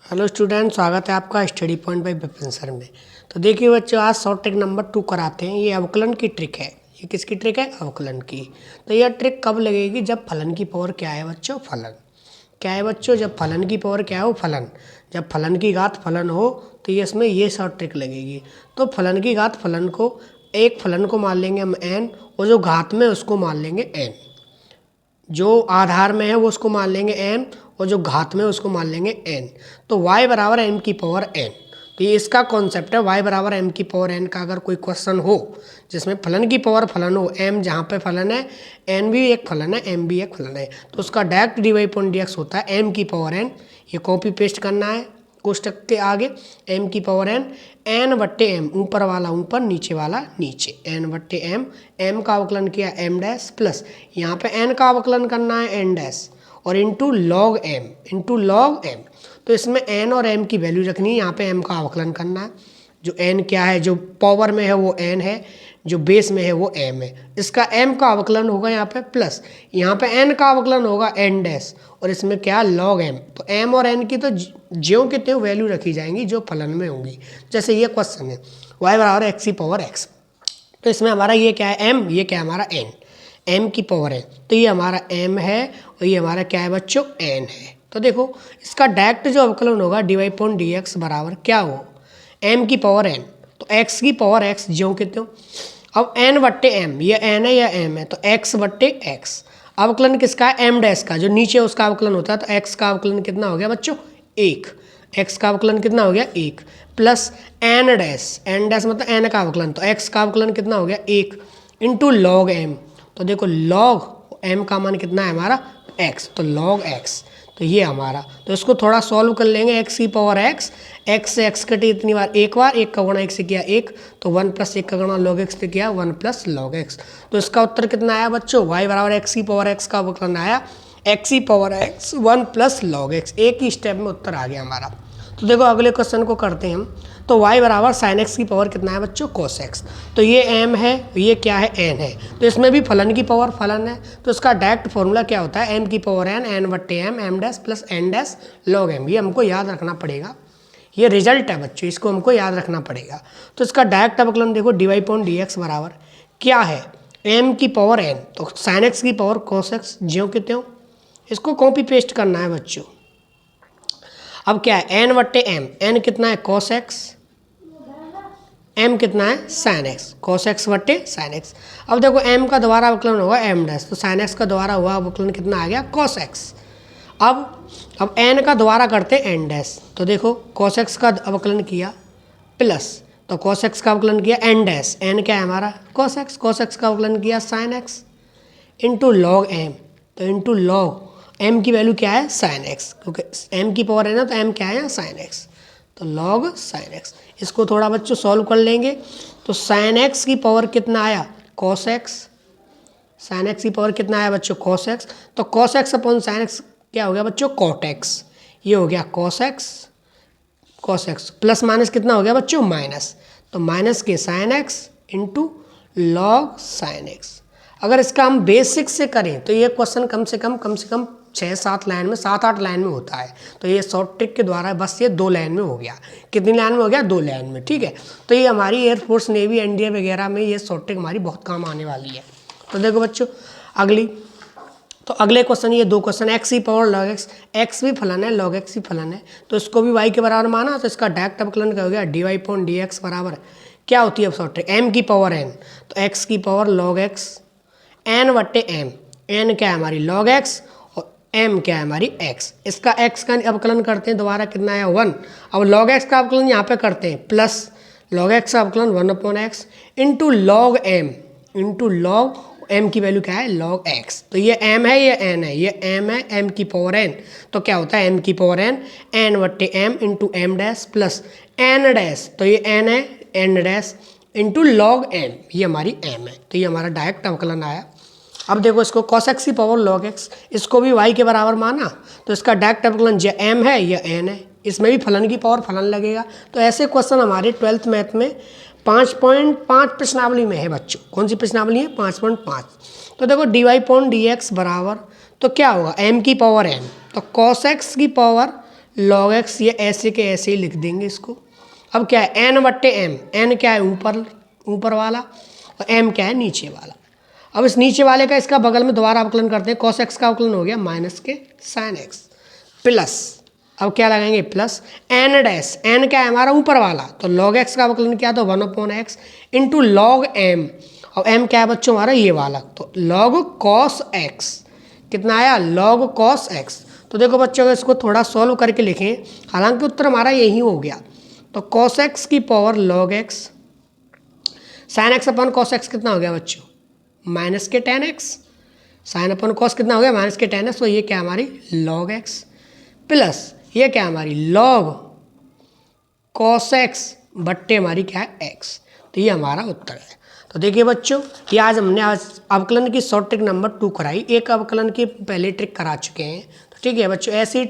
Hello student, स्वागत है आपका study point by Vipin sir में। तो देखिए बच्चों, आज शॉर्ट ट्रिक नंबर 2 कराते हैं। ये अवकलन की ट्रिक है। ये किसकी ट्रिक है? अवकलन की। तो यह ट्रिक कब लगेगी? जब फलन की पावर क्या है बच्चों? फलन। क्या है बच्चों? जब फलन की पावर क्या हो? फलन। जब फलन की घात फलन हो तो ये इसमें ये शॉर्ट ट्रिक लगेगी। तो फलन की घात फलन को, एक फलन को मान लेंगे हम n, और जो घात में उसको मान लेंगे n। जो आधार में है वो उसको मान लेंगे n, और जो घात में उसको मान लेंगे n। तो y बराबर m की पावर n। तो ये इसका कॉन्सेप्ट है। y बराबर m की पावर n का अगर कोई क्वेश्चन हो जिसमें फलन की पावर फलन हो, m जहाँ पे फलन है, n भी एक फलन है, m भी एक फलन है, तो उसका डायरेक्ट dy/dx होता है m की पावर n। ये कॉपी पेस्ट करना है कोष्टक के आगे। m की पावर n बट्टे m, ऊपर वाला ऊपर नीचे वाला नीचे, n बट्टे m। m का अवकलन किया m डैश, प्लस यहाँ पे n का अवकलन करना है n डैश, और इंटू लॉग m। तो इसमें n और m की वैल्यू रखनी है। यहाँ पे m का अवकलन करना है। जो n क्या है, जो पावर में है वो n है, जो बेस में है वो m है। इसका m का अवकलन होगा यहाँ पे प्लस, यहाँ पे n का अवकलन होगा n डैश, और इसमें क्या लॉग m। तो m और n की तो ज्यों की त्यों वैल्यू रखी जाएंगी जो फलन में होंगी। जैसे ये क्वेश्चन है y बराबर x की पावर x, तो इसमें हमारा ये क्या है m, ये क्या है हमारा n, m की पावर है। तो ये हमारा m है और ये हमारा क्या है बच्चों? n है। तो देखो इसका डायरेक्ट जो अवकलन होगा dy/dx बराबर क्या हो? m की पावर n, तो x की पावर x ज्यों के त्यों। अब n बट्टे m, ये n है या m है, तो x बट्टे x। अवकलन किसका है? m डैश का, जो नीचे उसका अवकलन होता है। तो x का अवकलन कितना हो गया बच्चों? 1। x का अवकलन कितना हो गया? 1, प्लस n डैश मतलब n का अवकलन, तो x का अवकलन कितना हो गया? 1 इंटू लॉग m। तो देखो लॉग m का मान कितना है हमारा? x, तो लॉग x। तो ये हमारा, तो इसको थोड़ा सॉल्व कर लेंगे। x की पावर x, x से x कटी इतनी बार, एक बार, एक का गुणा एक से किया 1, तो 1 प्लस 1 का गुणा लॉग x से किया 1 प्लस लॉग x। तो इसका उत्तर कितना आया बच्चों? y बराबर x की पावर x का अवकलन आया x की power x 1 plus log x। एक ही स्टेप में उत्तर आ गया हमारा। तो देखो अगले क्वेश्चन को करते हैं हम। तो y बराबर साइन x की पावर कितना है बच्चों? cos x। तो ये m है, ये क्या है? n है। तो इसमें भी फलन की पावर फलन है, तो इसका डायरेक्ट फॉर्मूला क्या होता है? m की पावर n बट्टे m dash plus n dash log m। ये हमको याद रखना पड़ेगा। ये रिजल्ट है बच्चों, इसको हमको याद रखना पड़ेगा। तो इसका डायरेक्ट अवकलन देखो dy/dx बराबर क्या है? m की पावर n, तो साइन x की पावर cos x ज्यों के त्यों। इसको कॉपी पेस्ट करना है बच्चों। अब क्या है? n बट्टे m, n कितना है? cos x, m कितना है? sin x, cos x बट्टे sin x। अब देखो m का दोबारा अवकलन होगा m डैश, तो sin x का दोबारा हुआ अवकलन कितना आ गया? cos x। अब n का दोबारा करते हैं n डैश, तो देखो cos x का अवकलन किया प्लस, तो cos x का अवकलन किया n डैश, n क्या है हमारा? cos x का अवकलन किया sin x into log m। तो इंटू लॉग m की वैल्यू क्या है? sin x, क्योंकि m की पावर है ना, तो m क्या है? sin x, तो log sin x। इसको थोड़ा बच्चों सॉल्व कर लेंगे। तो sin x की पावर कितना आया? cos x। sin x की पावर कितना आया बच्चों? cos x। तो cos x upon sin x क्या हो गया बच्चों? cot x। ये हो गया cos x प्लस माइनस कितना हो गया बच्चों? माइनस, तो माइनस के sin x into log sin x। अगर इसका हम बेसिक से करें तो ये क्वेश्चन कम से कम 6-7 लाइन में, 7-8 लाइन में होता है। तो ये शॉर्ट ट्रिक के द्वारा बस ये 2 लाइन में हो गया। कितनी लाइन में हो गया? 2 लाइन में, ठीक है। तो ये हमारी एयरफोर्स, नेवी, एनडीए वगैरह में ये शॉर्ट ट्रिक हमारी बहुत काम आने वाली है। तो देखो बच्चों अगले क्वेश्चन, ये 2 क्वेश्चन, x की पावर log x भी फलन है, log x भी फलन है, तो इसको भी y के बराबर माना। तो इसका डायरेक्ट अवकलन क्या हो गया? dy/dx बराबर क्या होती है अब शॉर्ट ट्रिक? m की पावर n, तो x की पावर log x n बट्टे m। n क्या है हमारी? log x, और m क्या है हमारी? x। इसका x का अवकलन करते हैं दोबारा, कितना है? 1। अब log x का अवकलन यहाँ पे करते हैं प्लस log x का अवकलन 1/x into log m, into log m की वैल्यू क्या है? log x। तो ये m है, ये n है, ये m है, m की पावर n। तो क्या होता है? m की पावर n बट्टे m into m dash plus n dash, तो ये n है, n dash into log m, ये हमारी m है। तो ये हमारा डायरेक्ट अवकलन आया। अब देखो इसको cos x की पावर log x, इसको भी y के बराबर माना। तो इसका डायरेक्ट अवकलन जो m है या n है, इसमें भी फलन की पावर फलन लगेगा। तो ऐसे क्वेश्चन हमारे 12th मैथ में 5.5 प्रश्नावली में है बच्चों। कौन सी प्रश्नावली है? 5.5। तो देखो dy/dx बराबर, तो क्या होगा? m की पावर n, तो cos x की पावर log x, ये ऐसे के ऐसे ही लिख देंगे इसको। अब क्या है n बट्टे m, n क्या है ऊपर वाला और m क्या है नीचे वाला। अब इस नीचे वाले का इसका बगल में दोबारा अवकलन करते हैं, cos x का अवकलन हो गया माइनस के sin x प्लस, अब क्या लगाएंगे प्लस n डैश, n क्या है हमारा ऊपर वाला, तो log x का अवकलन क्या तो 1/x इंटू log m, और m क्या है बच्चों हमारा ये वाला, तो log cos x कितना आया log cos x। तो देखो बच्चों इसको थोड़ा सॉल्व करके लिखें, हालांकि उत्तर हमारा यही हो गया। तो cos x की power log x, sin x अपन cos x कितना हो गया बच्चों माइनस के tan x, sin अपन cos कितना हो गया माइनस के tan x, तो ये क्या हमारी log x प्लस ये क्या हमारी log cos x बट्टे हमारी क्या है x, तो ये हमारा उत्तर है। तो देखिए बच्चों ये आज अवकलन की शॉर्ट ट्रिक नंबर 2 कराई, एक अवकलन की पहले ट्रिक करा चुके हैं। तो ठीक है बच्चों, ऐसे